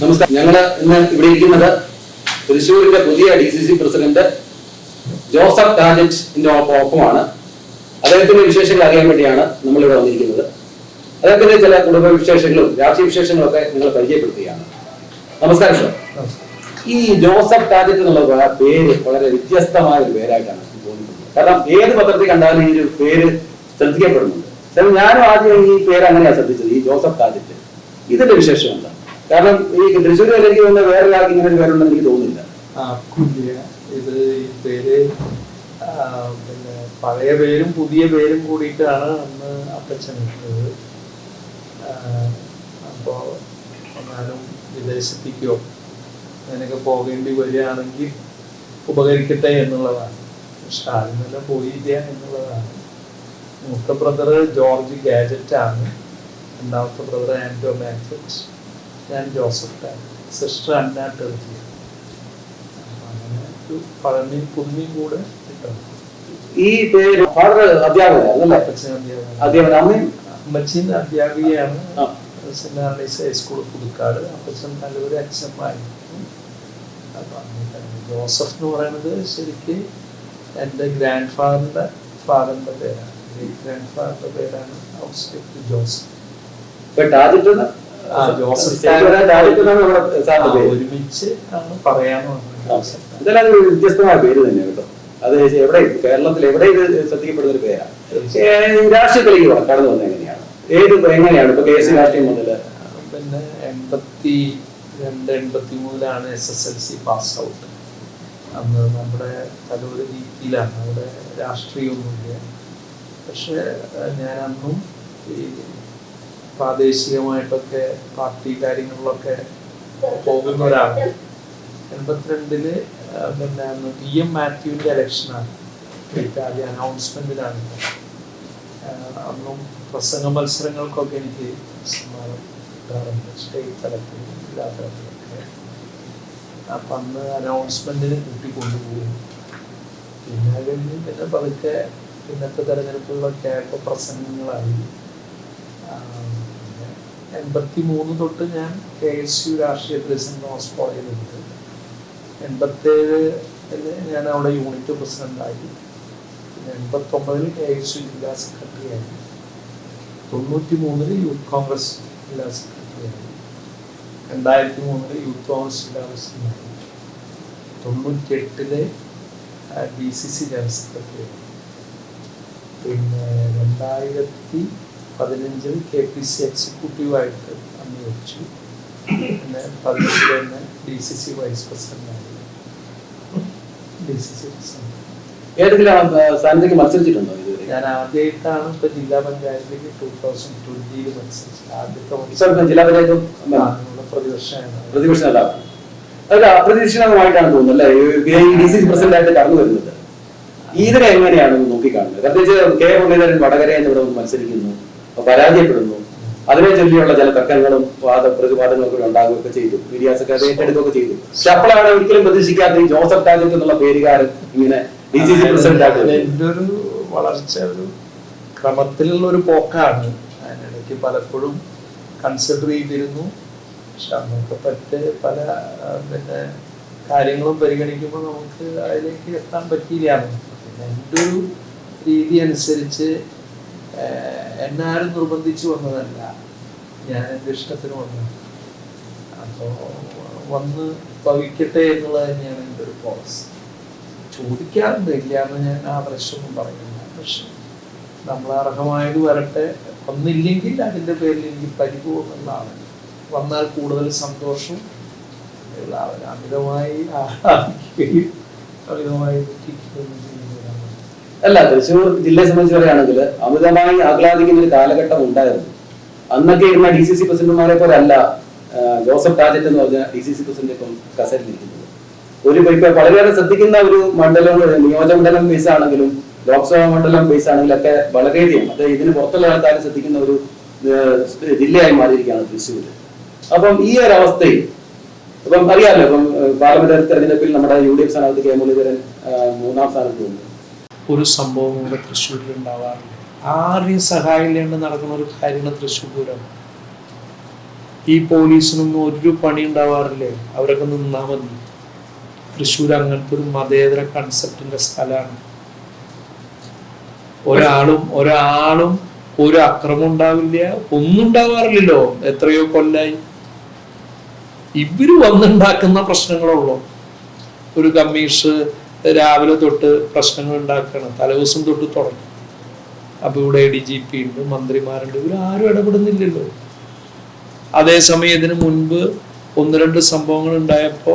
നമസ്കാരം. ഞങ്ങൾ ഇന്ന് ഇവിടെ ഇരിക്കുന്നത് തൃശ്ശൂരിന്റെ പുതിയ DCC പ്രസിഡന്റ് ജോസഫ് ടാജറ്റിന്റെ ഒപ്പമാണ്. അദ്ദേഹത്തിന്റെ വിശേഷങ്ങൾ അറിയാൻ വേണ്ടിയാണ് നമ്മൾ ഇവിടെ വന്നിരിക്കുന്നത്. അദ്ദേഹത്തിന്റെ ചില കുടുംബ വിശേഷങ്ങളും രാഷ്ട്രീയ വിശേഷങ്ങളും ഒക്കെ നിങ്ങൾ പരിചയപ്പെടുത്തുകയാണ്. നമസ്കാരം സർ. ഈ ജോസഫ് ടാജറ്റ് എന്നുള്ള പേര് വളരെ വ്യത്യസ്തമായ ഒരു പേരായിട്ടാണ് തോന്നുന്നത്. കാരണം ഏത് പത്രത്തിൽ കണ്ടാലും ഈ ഒരു പേര് ശ്രദ്ധിക്കപ്പെടുന്നുണ്ട്. ഞാനും ആദ്യം ഈ പേര് അങ്ങനെയാണ് ശ്രദ്ധിച്ചത്, ഈ ജോസഫ് ടാജറ്റ്. ഇതിന്റെ വിശേഷം എന്താ? കാരണം ഈ തൃശ്ശൂർ എനിക്ക് തോന്നുന്ന വേറൊരാൾക്ക് ഇങ്ങനെ ഒരു പേരുണ്ടെന്ന് എനിക്ക് തോന്നുന്നില്ല. ഇത് ഈ പേര് പിന്നെ പഴയ പേരും പുതിയ പേരും കൂടിയിട്ടാണ് അന്ന് അപ്പച്ചൻ ഇട്ടത്. അപ്പോൾ ഞാനും വിദേശത്തേക്കോ അങ്ങനെയൊക്കെ പോകേണ്ടി വരികയാണെങ്കിൽ ഉപകരിക്കട്ടെ എന്നുള്ളതാണ്. പക്ഷെ ആദ്യമെല്ലാം പോയില്ല എന്നുള്ളതാണ്. മൂത്ത ബ്രദർ ജോർജ് ഗാജറ്റ് ആണ്, രണ്ടാമത്തെ ബ്രദർ ആൻഡോ മാജറ്റ്, ഞാൻ ജോസഫ് ടാജറ്റ്, സിസ്റ്റർ അന്ന ടെർജി. അങ്ങനെ ഒരു പഴനിയും പുതുമയും കൂടെ കിട്ടും. ഈ പേര് അമ്മച്ചൻ അധ്യാപികയാണ്, സെന്റ് ആർണീസ് ഹൈസ്കൂൾ പുതുക്കാട്. അപ്പച്ചൻ നല്ലൊരു അച്ഛന്മാരായിരുന്നു. അപ്പൊ ജോസഫ് എന്ന് പറയുന്നത് ശരിക്ക് എൻ്റെ ഗ്രാൻഡ് ഫാദറിന്റെ പേരാണ്. ഗ്രാൻഡ് ഫാദറിന്റെ പേരാണ് ജോസഫ്. ഒരുമിച്ച് ആണ് പറയാന്ന് പറഞ്ഞത്. വ്യത്യസ്തമായ പേര് തന്നെ കേട്ടോ. അത് എവിടെ കേരളത്തിൽ എവിടെ ഇത് ശ്രദ്ധിക്കപ്പെടുന്ന ഒരു പേരാണ്. രാഷ്ട്രീയത്തിലേക്ക് കടന്നു വന്നത് എങ്ങനെയാണ്? എങ്ങനെയാണ് ഇപ്പൊ കേസ് രാഷ്ട്രീയം മുതല്? പിന്നെ 82-83 SSLC പാസ് ഔട്ട്. അന്ന് നമ്മുടെ തലൂർ രീതിയിലാണ്, അവിടെ രാഷ്ട്രീയമൊന്നുമില്ല. പക്ഷെ ഞാൻ അന്നും ഈ പ്രാദേശികമായിട്ടൊക്കെ പാർട്ടി കാര്യങ്ങളിലൊക്കെ പോകുന്ന ഒരാളാണ്. 82 പിന്നെ PM മാത്യുവിൻ്റെ ഇലക്ഷനാണ്, ആദ്യ അനൗൺസ്മെന്റിലാണ്. അന്നും പ്രസംഗ മത്സരങ്ങൾക്കൊക്കെ എനിക്ക് സമ്മാനം കിട്ടാറുണ്ട്, സ്റ്റേറ്റ് തലത്തിൽ, ജില്ലാ തലത്തിലൊക്കെ. അപ്പം അന്ന് അനൗൺസ്മെന്റിന് കൂട്ടിക്കൊണ്ടുപോകും. പിന്നെ കഴിഞ്ഞ് പിന്നെ പതുക്കെ ഇന്നത്തെ തെരഞ്ഞെടുപ്പുകളൊക്കെ ആയപ്പോൾ പ്രസംഗങ്ങളായി. 83 തൊട്ട് ഞാൻ KSU രാഷ്ട്രീയത്തിൽ സെന്റ് തോമസ് കോളേജിലുണ്ട്. 87 ഞാൻ അവിടെ യൂണിറ്റ് പ്രസിഡന്റായി. പിന്നെ 89 KSU ജില്ലാ സെക്രട്ടറി ആയി. 93 യൂത്ത് കോൺഗ്രസ് ജില്ലാ സെക്രട്ടറി ആയി. 2003 യൂത്ത് കോൺഗ്രസ് ജില്ലാ പ്രസിഡന്റായി. 98 DCC ജനറൽ സെക്രട്ടറി ആയി. പിന്നെ 2015 KPC എക്സിക്യൂട്ടീവായിട്ട് അന്ന് വെച്ചു. പിന്നെ 15 തന്നെ DCC വൈസ് പ്രസിഡന്റായി. DCC പ്രസിഡന്റ് സ്ഥാനത്തേക്ക് മത്സരിച്ചിട്ടുണ്ടോ? ഞാൻ ആദ്യമായിട്ടാണ് ഇപ്പൊ ജില്ലാ പഞ്ചായത്തിലേക്ക് 2020 മത്സരിച്ചത്. ആദ്യത്തെ ജില്ലാ പഞ്ചായത്ത് പ്രതിപക്ഷ നേതാവ്. അതൊക്കെ അപ്രതീക്ഷിതമായിട്ടാണ് തോന്നുന്നത് അല്ലെ, DCC പ്രസിഡന്റായിട്ട് കടന്നു വരുന്നത്. ഇതിനെ എങ്ങനെയാണ് നോക്കിക്കാണുന്നത്? പ്രത്യേകിച്ച് K മുരളീധരൻ വടകരയിൽ നിന്ന് ഇവിടെ മത്സരിക്കുന്നു, പരാജയപ്പെടുന്നു. അതിനെ ചൊല്ലിയുള്ള ചില തർക്കങ്ങളും പ്രതിവാദങ്ങളും ഒക്കെ ഉണ്ടാകുകയൊക്കെ ചെയ്തു. മീഡിയാസൊക്കെ അത് ഏറ്റെടുക്കുകയൊക്കെ ചെയ്തു. പക്ഷെ അപ്പോഴാണ് ഒരിക്കലും പ്രതീക്ഷിക്കാത്ത ഈ ജോസഫ് ടാജറ്റ് എന്നുള്ള പേരുകാരൻ ഇങ്ങനെ DCC പ്രസിഡന്റ് ആയിട്ട്. എൻ്റെ ഒരു വളർച്ച ഒരു ക്രമത്തിലുള്ള ഒരു പോക്കാണ്. അതിനിടയ്ക്ക് പലപ്പോഴും കൺസിഡർ ചെയ്തിരുന്നു. പക്ഷെ അന്നൊക്കെ പല പിന്നെ കാര്യങ്ങളും പരിഗണിക്കുമ്പോൾ നമുക്ക് അതിലേക്ക് എത്താൻ പറ്റിയില്ല. പിന്നെ എൻ്റെ ഒരു രീതി അനുസരിച്ച് എന്നെ ആരും നിർബന്ധിച്ച് വന്നതല്ല, ഞാൻ എൻ്റെ ഇഷ്ടത്തിന് വന്നത്. അപ്പോൾ വന്ന് ഭവിക്കട്ടെ എന്നുള്ളത് തന്നെയാണ് എൻ്റെ ഒരു പോളിസി. ചോദിക്കാറുണ്ട്, ഇല്ല എന്ന് ഞാൻ ആ പ്രശ്നമൊന്നും പറയുന്നില്ല. പക്ഷെ നമ്മൾ അർഹമായത് വരട്ടെ. വന്നില്ലെങ്കിൽ അതിൻ്റെ പേരിൽ എനിക്ക് പരിപൂർണ്ണമാണ്. വന്നാൽ കൂടുതൽ സന്തോഷം ഉള്ള അമിതമായി ആഹ്ലാദിക്കുകയും അമിതമായി ദുഃഖിക്കുകയും ചെയ്യുന്നതാണ്. അല്ല, തൃശ്ശൂർ ജില്ലയെ സംബന്ധിച്ച് പറയുകയാണെങ്കിൽ അമിതമായി ആഹ്ലാദിക്കുന്ന ഒരു കാലഘട്ടം ഉണ്ടായിരുന്നു. അന്നൊക്കെ ഇരുന്ന DCC പ്രസിഡന്റുമാരെ പോലെ അല്ല ജോസഫ് ടാജറ്റ് എന്ന് പറഞ്ഞ DCC പ്രസിഡന്റ് ഇപ്പം കസേരയിലിരിക്കുന്നത്. ഇപ്പൊ വളരെയേറെ ശ്രദ്ധിക്കുന്ന ഒരു മണ്ഡലം, നിയോജകമണ്ഡലം ബേസ് ആണെങ്കിലും ലോക്സഭാ മണ്ഡലം ബേസ് ആണെങ്കിലും ഒക്കെ വളരെയധികം അത് ഇതിന് പുറത്തുള്ള ആൾക്കാർ ശ്രദ്ധിക്കുന്ന ഒരു ജില്ലയായി മാറിയിരിക്കുകയാണ് തൃശ്ശൂർ. അപ്പം ഈ ഒരു അവസ്ഥയിൽ ഇപ്പം അറിയാമല്ലോ, ഇപ്പം പാർലമെന്റ് തെരഞ്ഞെടുപ്പിൽ നമ്മുടെ UDF സ്ഥാനാർത്ഥി K മുരളീധരൻ 3ാം സ്ഥാനത്ത് വന്നു. ഒരു സംഭവം കൂടെ തൃശ്ശൂരിൽ ഉണ്ടാവാറില്ല. ആരെയും സഹായില്ലാണ്ട് നടക്കുന്ന ഒരു കാര്യമാണ് തൃശ്ശൂർ പൂരം. ഈ പോലീസിനൊന്നും ഒരു പണി ഉണ്ടാവാറില്ലേ? അവരൊക്കെ നിന്നാ മതി. തൃശ്ശൂർ അങ്ങനത്തെ ഒരു മതേതര കൺസെപ്റ്റിന്റെ സ്ഥലമാണ്. ഒരാളും ഒരു അക്രമം ഉണ്ടാവില്ല, ഒന്നും ഉണ്ടാവാറില്ലല്ലോ. എത്രയോ കൊല്ലായി ഇവര് വന്നുണ്ടാക്കുന്ന പ്രശ്നങ്ങളുള്ളൂ. ഒരു കമ്മീഷൻ രാവിലെ തൊട്ട് പ്രശ്നങ്ങൾ ഉണ്ടാക്കണം, തലേദിവസം തൊട്ട് തുടങ്ങി. അപ്പൊ ഇവിടെ DGP ഉണ്ട്, മന്ത്രിമാരുണ്ട്, ഇവരാരും ഇടപെടുന്നില്ലല്ലോ. അതേസമയം ഇതിനു മുൻപ് 1-2 സംഭവങ്ങൾ ഉണ്ടായപ്പോ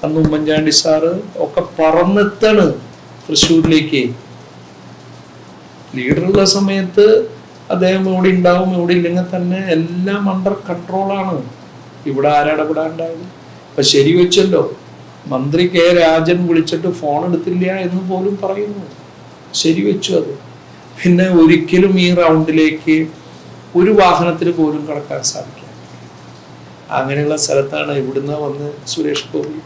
അന്ന് ഉമ്മൻചാണ്ടി സാറ് ഒക്കെ പറന്നെത്താണ് തൃശ്ശൂരിലേക്ക്. ലീഡറുള്ള സമയത്ത് അദ്ദേഹം ഇവിടെ ഉണ്ടാവും, ഇവിടെ ഇല്ലെങ്കിൽ തന്നെ എല്ലാം അണ്ടർ കൺട്രോളാണ്. ഇവിടെ ആരിടപെടാണ്ടായത്? അപ്പൊ ശരിവെച്ചല്ലോ, മന്ത്രി കെ രാജൻ വിളിച്ചിട്ട് ഫോൺ എടുത്തില്ല എന്ന് പോലും പറയുന്നു. ശരിവെച്ചു അത്. പിന്നെ ഒരിക്കലും ഈ റൗണ്ടിലേക്ക് ഒരു വാഹനത്തിന് പോലും കടക്കാൻ സാധിക്കില്ല. അങ്ങനെയുള്ള സ്ഥലത്താണ് ഇവിടുന്ന് വന്ന് സുരേഷ് ഗോപി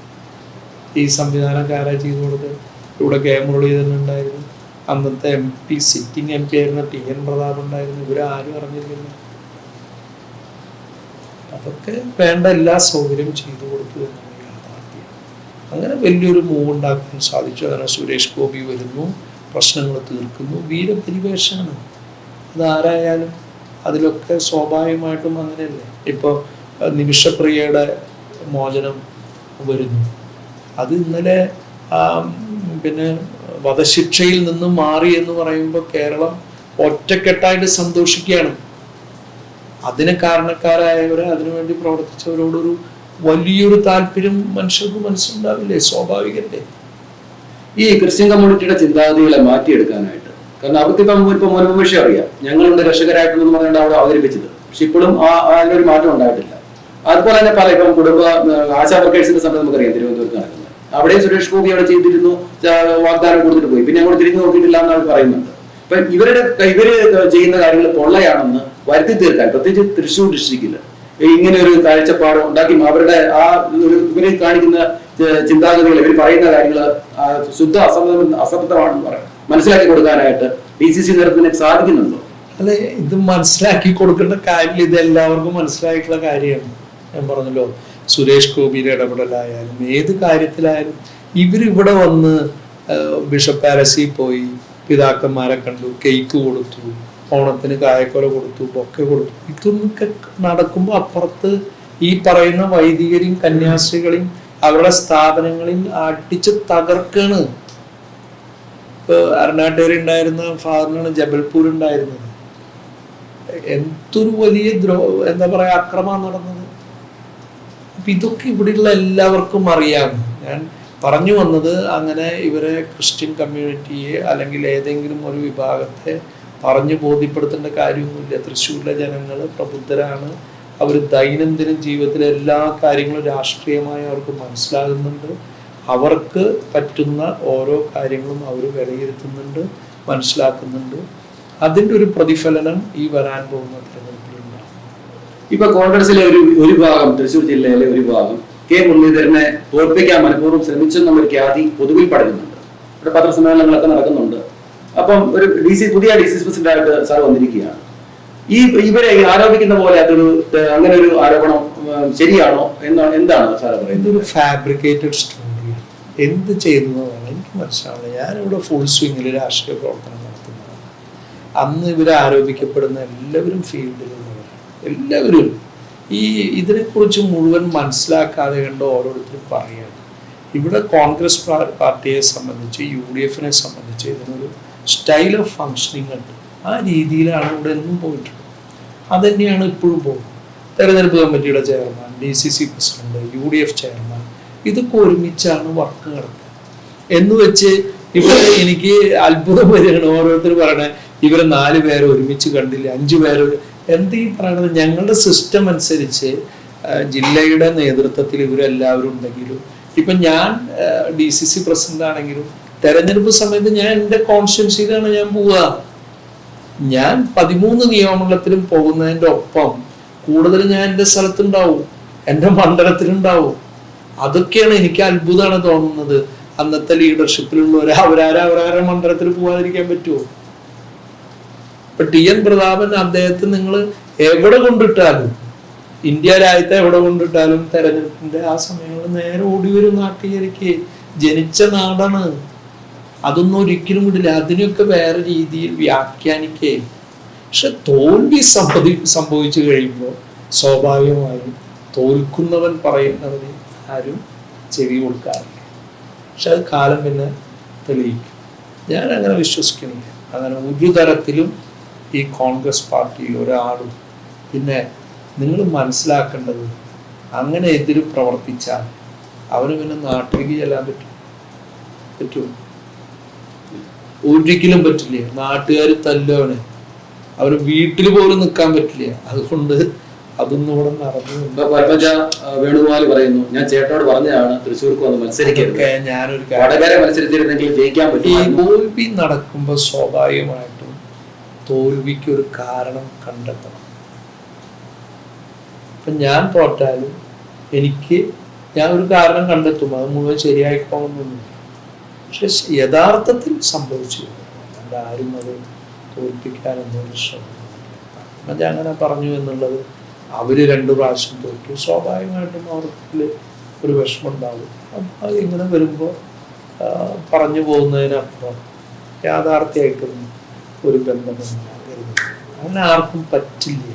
ഈ സംവിധാനക്കാരെ ചെയ്തു കൊടുത്തത്. ഇവിടെ കെ മുരളീധരൻ ഉണ്ടായിരുന്നു, അന്നത്തെ MP സിറ്റിംഗ് MP ആയിരുന്ന TN പ്രതാപ് ഉണ്ടായിരുന്നു. ഇവരാരും അറിഞ്ഞില്ല. അതൊക്കെ വേണ്ട എല്ലാ സൗകര്യം ചെയ്തു കൊടുത്തു എന്നാണ് യാഥാർത്ഥ്യം. അങ്ങനെ വലിയൊരു മൂവ് ഉണ്ടാക്കാൻ സാധിച്ചു. അങ്ങനെ സുരേഷ് ഗോപി വരുന്നു, പ്രശ്നങ്ങൾ തീർക്കുന്നു. വീരപരിവേഷമാണ് അതാരായാലും. അതിലൊക്കെ സ്വാഭാവികമായിട്ടും അങ്ങനെയല്ലേ. ഇപ്പോൾ നിമിഷപ്രിയയുടെ മോചനം വരുന്നു, അത് ഇന്നലെ പിന്നെ വധശിക്ഷയിൽ നിന്നും മാറി എന്ന് പറയുമ്പോൾ കേരളം ഒറ്റക്കെട്ടായിട്ട് സന്തോഷിക്കുകയാണ്. അതിന് കാരണക്കാരായവരെ, അതിനുവേണ്ടി പ്രവർത്തിച്ചവരോടൊരു വലിയൊരു താല്പര്യം മനുഷ്യർക്ക് മനസ്സിലുണ്ടാവില്ലേ? സ്വാഭാവികല്ലേ. ഈ ക്രിസ്ത്യൻ കമ്മ്യൂണിറ്റിയുടെ ചിന്താഗതികളെ മാറ്റിയെടുക്കാനായിട്ട്, കാരണം അവർക്കിപ്പം മുൻപ് വിഷയം അറിയാം, ഞങ്ങളുടെ രക്ഷകരായിട്ടെന്ന് പറഞ്ഞാൽ അവിടെ അവതരിപ്പിച്ചത്. പക്ഷെ ഇപ്പോഴും അതിനൊരു മാറ്റം ഉണ്ടായിട്ടില്ല. അതുപോലെ തന്നെ പല ഇപ്പം കുടുംബ ആശാ വർക്കേഴ്സിന്റെ സമയത്ത് നമുക്കറിയാം തിരുവനന്തപുരത്ത് നടക്കുന്നത്. അവിടെ സുരേഷ് ഗോപി അവിടെ ചെയ്തിരുന്നു, വാഗ്ദാനം കൊടുത്തിട്ട് പോയി, പിന്നെ അങ്ങോട്ട് തിരിഞ്ഞു നോക്കിയിട്ടില്ല എന്നാണ് പറയുന്നുണ്ട്. അപ്പൊ ഇവര് ചെയ്യുന്ന കാര്യങ്ങൾ പൊള്ളയാണെന്ന് വരുത്തി തീർക്കാൻ, പ്രത്യേകിച്ച് തൃശ്ശൂർ ഡിസ്ട്രിക്റ്റില് ഇങ്ങനെ ഒരു കാഴ്ചപ്പാട് ഉണ്ടാക്കി അവരുടെ ഇവര് കാണിക്കുന്ന ചിന്താഗതികൾ, ഇവർ പറയുന്ന കാര്യങ്ങൾ ശുദ്ധ അസംബന്ധമാണെന്ന് പറയാം മനസ്സിലാക്കി കൊടുക്കാനായിട്ട് DCC നേതൃത്വത്തിന് സാധിക്കുന്നുണ്ടോ? അല്ലെ, ഇത് മനസ്സിലാക്കി കൊടുക്കേണ്ട കാര്യം ഇത് എല്ലാവർക്കും മനസ്സിലായിട്ടുള്ള കാര്യമാണ്. ഞാൻ പറഞ്ഞല്ലോ, സുരേഷ് ഗോപിയുടെ ഇടപെടലായാലും ഏത് കാര്യത്തിലായാലും ഇവരിവിടെ വന്ന് ബിഷപ്പ് പാലസിൽ പോയി പിതാക്കന്മാരെ കണ്ടു, കേക്ക് കൊടുത്തു, ഓണത്തിന് കായക്കൊല കൊടുത്തു, ബൊക്കെ കൊടുത്തു. ഇതൊന്നൊക്കെ നടക്കുമ്പോൾ അപ്പുറത്ത് ഈ പറയുന്ന വൈദികരെയും കന്യാസ്ത്രീകളെയും അവരുടെ സ്ഥാപനങ്ങളിൽ അടിച്ച് തകർക്കാണ്. ഇപ്പൊ അരുണാട്ടേരി ഉണ്ടായിരുന്ന ഫാദറിനാണ് ജബൽപൂർ ഉണ്ടായിരുന്നത്. എന്തൊരു വലിയ എന്താ പറയാ അക്രമം നടന്നത്. അപ്പൊ ഇതൊക്കെ ഇവിടെയുള്ള എല്ലാവർക്കും അറിയാം. ഞാൻ പറഞ്ഞു വന്നത്, അങ്ങനെ ഇവരെ ക്രിസ്ത്യൻ കമ്മ്യൂണിറ്റിയെ അല്ലെങ്കിൽ ഏതെങ്കിലും ഒരു വിഭാഗത്തെ പറഞ്ഞു ബോധ്യപ്പെടുത്തേണ്ട കാര്യമൊന്നുമില്ല. തൃശ്ശൂരിലെ ജനങ്ങൾ പ്രബുദ്ധരാണ്. അവർ ദൈനംദിന ജീവിതത്തിലെ എല്ലാ കാര്യങ്ങളും രാഷ്ട്രീയമായി അവർക്ക് മനസ്സിലാകുന്നുണ്ട്. അവർക്ക് പറ്റുന്ന ഓരോ കാര്യങ്ങളും അവർ വിലയിരുത്തുന്നുണ്ട്, മനസ്സിലാക്കുന്നുണ്ട്. അതിൻ്റെ ഒരു പ്രതിഫലനം ഈ വരാൻ പോകുന്ന തെരഞ്ഞെടുപ്പിലുണ്ടാകും. ഇപ്പൊ കോൺഗ്രസിലെ ഒരു ഭാഗം, തൃശ്ശൂർ ജില്ലയിലെ ഒരു ഭാഗം കെ മുരളീധരനെ തോൽപ്പിക്കാൻ മനഃപൂർവ്വം ശ്രമിച്ചെന്നുള്ള ഒരു ഖ്യാതി പൊതുവിൽ പടരുന്നുണ്ട്. ഇവിടെ പത്രസമ്മേളനങ്ങളൊക്കെ നടക്കുന്നുണ്ട്. അപ്പം ഒരു പുതിയ DCC പ്രസിഡന്റായിട്ട് സാർ വന്നിരിക്കുകയാണ്. ഇവരെ ആരോപിക്കുന്ന പോലെ അതൊരു അങ്ങനെ ഒരു ആരോപണം ശരിയാണോ എന്താണ് സാർ പറയുന്നത്? ഇതൊരു ഫാബ്രിക്കേറ്റഡ് സ്റ്റോറിയാണ്. എന്ത് ചെയ്തതാണ് എനിക്ക് മനസ്സിലാവില്ല. ഞാനിവിടെ ഫുൾ സ്വിങ്ങിൽ രാഷ്ട്രീയ പ്രവർത്തനം നടത്തുന്നതാണ്. അന്ന് ഇവരെ ആരോപിക്കപ്പെടുന്ന എല്ലാവരും ഫീൽഡിലുള്ളവരാണ്. എല്ലാവരും ഇതിനെക്കുറിച്ച് മുഴുവൻ മനസ്സിലാക്കാതെ കണ്ട് ഓരോരുത്തരും പറയുകയാണ്. ഇവിടെ കോൺഗ്രസ് പാർട്ടിയെ സംബന്ധിച്ച്, UDFനെ സംബന്ധിച്ച് ഇതിനൊരു സ്റ്റൈൽ ഓഫ് ഫങ്ഷനിങ് ഉണ്ട്. ആ രീതിയിലാണ് ഇവിടെ എന്നും പോയിട്ടുള്ളത്. അത് തന്നെയാണ് ഇപ്പോഴും പോകുന്നത്. തെരഞ്ഞെടുപ്പ് കമ്മിറ്റിയുടെ chairman, DCC president, UDF chairman, ഇതൊക്കെ ഒരുമിച്ചാണ് വർക്ക് നടക്കുക. എന്ന് വെച്ച് ഇവിടെ എനിക്ക് അത്ഭുതം വരികയാണ്. ഓരോരുത്തർ പറയണേ ഇവരെ 4 പേരെ ഒരുമിച്ച് കണ്ടില്ല, 5 പേര്. ഈ പറയണത് ഞങ്ങളുടെ സിസ്റ്റം അനുസരിച്ച് ജില്ലയുടെ നേതൃത്വത്തിൽ ഇവരെല്ലാവരും ഉണ്ടെങ്കിലും, ഇപ്പൊ ഞാൻ DCC പ്രസിഡന്റ് ആണെങ്കിലും തെരഞ്ഞെടുപ്പ് സമയത്ത് ഞാൻ എൻ്റെ കോൺസ്റ്റിറ്റ്യുവൻസിയിലാണ് ഞാൻ പോവുക. ഞാൻ 13 നിയമമണ്ഡലത്തിലും പോകുന്നതിൻ്റെ ഒപ്പം കൂടുതൽ ഞാൻ എൻ്റെ സ്ഥലത്തുണ്ടാവും, എൻ്റെ മണ്ഡലത്തിലുണ്ടാവും. അതൊക്കെയാണ് എനിക്ക് അത്ഭുതമാണ് തോന്നുന്നത്. അന്നത്തെ ലീഡർഷിപ്പിലുള്ളവർ അവരാരെ മണ്ഡലത്തിൽ പോകാതിരിക്കാൻ പറ്റുമോ? ഇപ്പൊ TN പ്രതാപൻ അദ്ദേഹത്തെ നിങ്ങൾ എവിടെ കൊണ്ടിട്ടാലും ഇന്ത്യ രാജ്യത്തെ എവിടെ കൊണ്ടിട്ടാലും തെരഞ്ഞെടുപ്പിന്റെ ആ സമയങ്ങളിൽ നേരെ ഓടി വരും നാട്ടുകാർക്ക്. ജനിച്ച നാടാണ്, അതൊന്നും ഒരിക്കലും വിടില്ല. അതിനൊക്കെ വേറെ രീതിയിൽ വ്യാഖ്യാനിക്കേ. പക്ഷെ തോൽവി സംഭവിച്ചു കഴിയുമ്പോൾ സ്വാഭാവികമായും തോൽക്കുന്നവൻ പറയുന്നവന് ആരും ചെവി കൊടുക്കാറില്ല. പക്ഷെ അത് കാലം പിന്നെ തെളിയിക്കും. ഞാൻ അങ്ങനെ വിശ്വസിക്കുന്നില്ല. അങ്ങനെ ഒരു തരത്തിലും ഈ കോൺഗ്രസ് പാർട്ടിയിൽ ഒരാളും. പിന്നെ നിങ്ങൾ മനസ്സിലാക്കേണ്ടത്, അങ്ങനെ എതിര് പ്രവർത്തിച്ചാൽ അവന് പിന്നെ നാട്ടിലേക്ക് ചെല്ലാൻ പറ്റുമോ? ഒരിക്കലും പറ്റില്ല. നാട്ടുകാർ തല്ലുവനെ, അവര് വീട്ടിൽ പോലും നിൽക്കാൻ പറ്റില്ല. അതുകൊണ്ട് അതൊന്നും ഇവിടെ നടന്നു. പത്മജ വേണുഗോപാൽ പറയുന്നു, ഞാൻ ചേട്ടനോട് പറഞ്ഞതാണ് തൃശ്ശൂർക്ക് വന്ന് മത്സരിക്കരുത്, ഞാനൊരു വടകര മത്സരിച്ചിരുന്നെങ്കിൽ ജയിക്കാൻ പറ്റും. ഈ തോൽവി നടക്കുമ്പോൾ സ്വാഭാവികമായിട്ടും തോൽവിക്ക് ഒരു കാരണം കണ്ടെത്തണം. ഇപ്പൊ ഞാൻ തോറ്റാലും ഞാൻ ഒരു കാരണം കണ്ടെത്തും. അത് മുഴുവൻ ശരിയായിക്കോണമെന്നൊന്നുമില്ല. പക്ഷെ യഥാർത്ഥത്തിൽ സംഭവിച്ചു ആരും അത് തോൽപ്പിക്കാനൊന്നും ശ്രമിക്കുന്നു. ഞാൻ അങ്ങനെ പറഞ്ഞു എന്നുള്ളത്, അവര് 2 പ്രാവശ്യം തോറ്റു, സ്വാഭാവികമായിട്ടും അവർക്ക് ഒരു വിഷമം ഉണ്ടാവും. അത് ഇങ്ങനെ വരുമ്പോൾ പറഞ്ഞു പോകുന്നതിനപ്പുറം യാഥാർത്ഥ്യമായിട്ടൊന്നും ഒരു ബന്ധമൊന്നും അങ്ങനെ ആർക്കും പറ്റില്ല.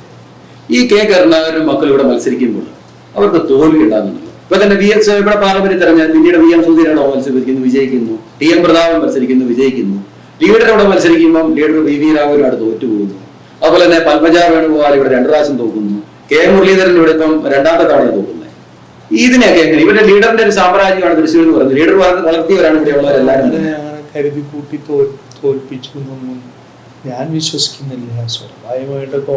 ഈ കെ കരുണാകരൻ മക്കൾ ഇവിടെ മത്സരിക്കുമ്പോൾ അവർക്ക് തോൽവി ഉണ്ടാകുന്നുണ്ടല്ലോ. ഇപ്പൊ തന്നെ ഇവിടെ പാർലമെന്റ് തെരഞ്ഞെടുപ്പ്, പിന്നീട് VM സുധീരൻ മത്സരിക്കുന്നു, വിജയിക്കുന്നു. TM പ്രതാപൻ മത്സരിക്കുന്നു, വിജയിക്കുന്നു. ലീഡർ ഇവിടെ മത്സരിക്കുമ്പോൾ ലീഡർ VV രാഘവനോട് തോറ്റുപോകുന്നു. അതുപോലെ തന്നെ പത്മജ വേണുഗോപാൽ ഇവിടെ 2 പ്രാവശ്യം തോക്കുന്നു. K മുരളീധരൻ ഇവിടെ ഇപ്പം 2ാമത്തെ തവണ തോക്കുന്നത്. ഇതിനെയൊക്കെ എങ്ങനെ? ഇവരുടെ ലീഡറിന്റെ ഒരു സാമ്രാജ്യമാണ് തൃശ്ശൂർ എന്ന് പറയുന്നത്. ലീഡർ വളർത്തിയവരാണ് ഇവിടെ ഉള്ളവരെല്ലാവരും. അങ്ങനെ കരുതി കൂട്ടി തോൽപ്പിച്ചു എന്നൊന്നും ഞാൻ വിശ്വസിക്കുന്നില്ല. സ്വാഭാവികമായിട്ടൊക്കെ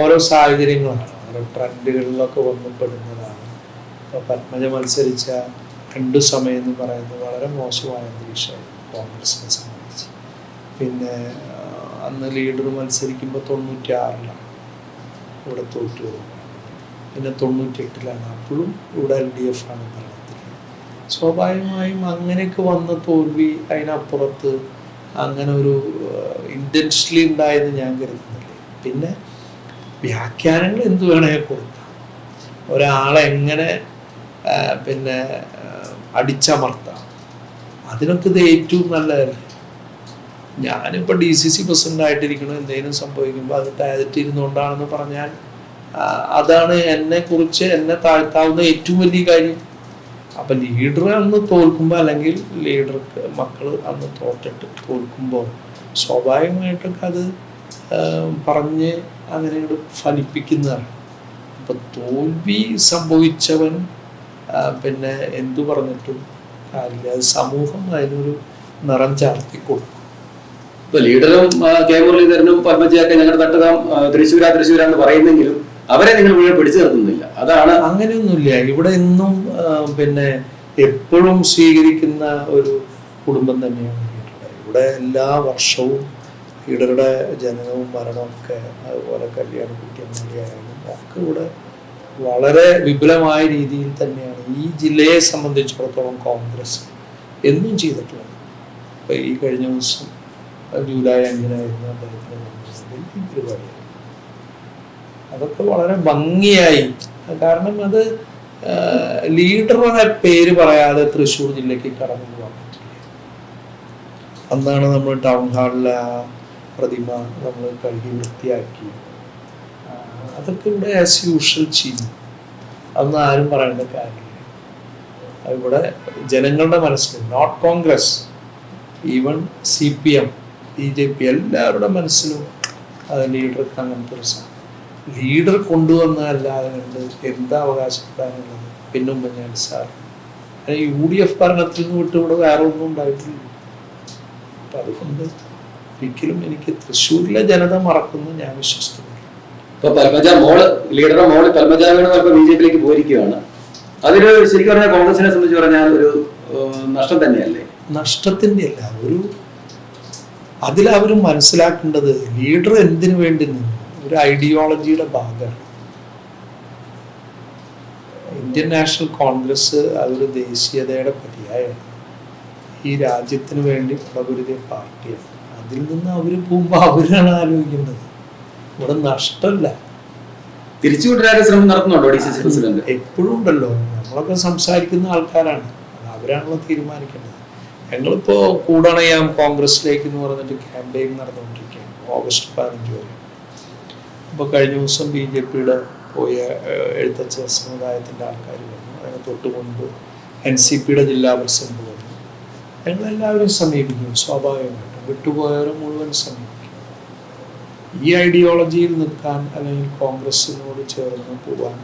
ഓരോ സാഹചര്യങ്ങളാണ്, ഓരോ ട്രെൻഡുകളിലൊക്കെ വന്നപ്പെടുന്നതാണ്. ഇപ്പൊ പത്മജ മത്സരിച്ച 2 സമയം എന്ന് പറയുന്നത് വളരെ മോശമായ അന്തരീക്ഷമായി കോൺഗ്രസിനെ സംബന്ധിച്ച്. പിന്നെ അന്ന് ലീഡർ മത്സരിക്കുമ്പോൾ 96-ലാണ് ഇവിടെ തോറ്റു. പിന്നെ 98-ലാണ്. അപ്പോഴും ഇവിടെ LDF ആണ് ഭരണത്തിൽ. സ്വാഭാവികമായും അങ്ങനെയൊക്കെ വന്ന തോൽവി അതിനപ്പുറത്ത് അങ്ങനെ ഒരു ഇന്റൻഷനലി ഉണ്ടായെന്ന് ഞാൻ കരുതുന്നില്ല. പിന്നെ വ്യാഖ്യാനങ്ങൾ എന്ത് വേണമെങ്കിൽ കൊടുക്കാം. ഒരാളെ എങ്ങനെ പിന്നെ അടിച്ചമർത്താം, അതിനൊക്കെ ഇത് ഏറ്റവും നല്ലതല്ലേ. ഞാനിപ്പോൾ DCC പ്രസിഡന്റ് ആയിട്ടിരിക്കണം, എന്തെങ്കിലും സംഭവിക്കുമ്പോൾ അത് താഴ്ത്തിയിരുന്നുകൊണ്ടാണെന്ന് പറഞ്ഞാൽ അതാണ് എന്നെ താഴ്ത്താവുന്ന ഏറ്റവും വലിയ കാര്യം. അപ്പം ലീഡർ അന്ന് തോൽക്കുമ്പോൾ, അല്ലെങ്കിൽ ലീഡർക്ക് മക്കൾ അന്ന് തോൽക്കുമ്പോൾ സ്വാഭാവികമായിട്ടൊക്കെ അത് പറഞ്ഞ് അങ്ങനെ ഫലിപ്പിക്കുന്നതാണ്. അപ്പം തോൽവി സംഭവിച്ചവൻ പിന്നെ എന്തു പറഞ്ഞിട്ടും കാര്യമില്ല. അത് സമൂഹം അതിനൊരു നിറം ചാർത്തി കൊടുക്കും. ഇപ്പൊ ലീഡറും K മുരളീധരനും പത്മജയൊക്കെ ഞങ്ങളുടെ തട്ടകം തൃശ്ശൂരാന്ന് പറയുന്നെങ്കിലും അവരെ നിങ്ങൾ മുഴുവൻ പിടിച്ചു നിർത്തുന്നില്ല. അതാണ്. അങ്ങനെയൊന്നുമില്ല. ഇവിടെ എന്നും പിന്നെ എപ്പോഴും സ്വീകരിക്കുന്ന ഒരു കുടുംബം തന്നെയാണ് ഇവിടെ. എല്ലാ വർഷവും ലീഡറുടെ ജനനവും മരണവും ഒക്കെ, അതുപോലെ കല്യാണ കുട്ടിയായാലും ഒക്കെ ഇവിടെ വളരെ വിപുലമായ രീതിയിൽ തന്നെയാണ് ഈ ജില്ലയെ സംബന്ധിച്ചിടത്തോളം കോൺഗ്രസ് എന്നും ചെയ്തിട്ടുള്ളത്. ഇപ്പൊ ഈ കഴിഞ്ഞ ദിവസം ജൂലൈ 5-നായിരുന്നു അദ്ദേഹത്തിന് പരിപാടി. അതൊക്കെ വളരെ ഭംഗിയായി. കാരണം അത് ലീഡറുടെ പേര് പറയാതെ തൃശ്ശൂർ ജില്ലക്ക് കടന്നു പോകാൻ പറ്റില്ല. അന്നാണ് നമ്മൾ ടൗൺ ഹാളിലെ ആ പ്രതിമ നമ്മൾ കഴുകി വൃത്തിയാക്കി. അതൊക്കെ ഇവിടെ ആസ് യൂഷ്വൽ ചെയ്തു. അതൊന്നും ആരും പറയേണ്ട കാര്യമില്ല. ഇവിടെ ജനങ്ങളുടെ മനസ്സിൽ, not Congress, even CPM, BJP എല്ലാവരുടെ മനസ്സിലും ലീഡർക്ക് അങ്ങനത്തെ ഒരു ലീഡർ കൊണ്ടുവന്നല്ലാതെ എന്താ അവകാശപ്പെടാനുള്ളത്. പിന്നെ ഉമ്മൻചാണ്ടി സാർ UDF ഭരണത്തിൽ നിന്ന് വിട്ട് ഇവിടെ വേറെ ഒന്നും ഉണ്ടായിട്ടില്ല. അപ്പം അതുകൊണ്ട് ഒരിക്കലും എനിക്ക് തൃശ്ശൂരിലെ ജനത മറക്കുന്നു ഞാൻ വിശ്വസിക്കുന്നു. ഇപ്പൊ പത്മജ ലീഡറുടെ മോള് പത്മജ വേണുഗോപാൽ BJPയിലേക്ക് പോയിരിക്കുകയാണ്. അതൊരു ശരിക്കും പറഞ്ഞാൽ കോൺഗ്രസിനെ സംബന്ധിച്ച് പറഞ്ഞാൽ ഒരു നഷ്ടം തന്നെയല്ലേ? നഷ്ടത്തിന്റെ അല്ല, അതിലവർ മനസ്സിലാക്കേണ്ടത് ലീഡർ എന്തിനു വേണ്ടി നിന്നു, ഒരു ഐഡിയോളജിയുടെ ഭാഗമാണ്. ഇന്ത്യൻ നാഷണൽ കോൺഗ്രസ് അതൊരു ദേശീയതയുടെ പര്യായമാണ്. ഈ രാജ്യത്തിന് വേണ്ടി പ്രബുരുതിയ പാർട്ടിയാണ്. അതിൽ നിന്ന് അവർ പോകുമ്പോൾ അവരാണ് ആലോചിക്കേണ്ടത്. ഇവിടെ നഷ്ടമല്ല. തിരിച്ചുകൊണ്ടുവരാൻ ശ്രമം നടത്തുന്നുണ്ടോ DCC പ്രസിഡന്റ്? എപ്പോഴും ഉണ്ടല്ലോ, നമ്മളൊക്കെ സംസാരിക്കുന്ന ആൾക്കാരാണ്, അവരാണല്ലോ തീരുമാനിക്കേണ്ടത്. ഞങ്ങളിപ്പോ കൂടണയാം കോൺഗ്രസിലേക്ക് എന്ന് പറഞ്ഞിട്ട് ക്യാമ്പയിൻ നടന്നുകൊണ്ടിരിക്കുകയാണ് ഓഗസ്റ്റ് 15 വരെ. അപ്പോൾ കഴിഞ്ഞ ദിവസം BJPയുടെ പോയ എഴുത്തച്ഛ സമുദായത്തിൻ്റെ ആൾക്കാർ വന്നു, അതിന് തൊട്ട് മുൻപ് NCPയുടെ ജില്ലാ പ്രസിഡന്റ് വന്നു. ഞങ്ങളെല്ലാവരും സമീപിക്കും, സ്വാഭാവികമായിട്ടും വിട്ടുപോയവരെ മുഴുവൻ സമീപിക്കും. ഈ ഐഡിയോളജിയിൽ നിൽക്കാൻ അല്ലെങ്കിൽ കോൺഗ്രസിനോട് ചേർന്ന് പോകാൻ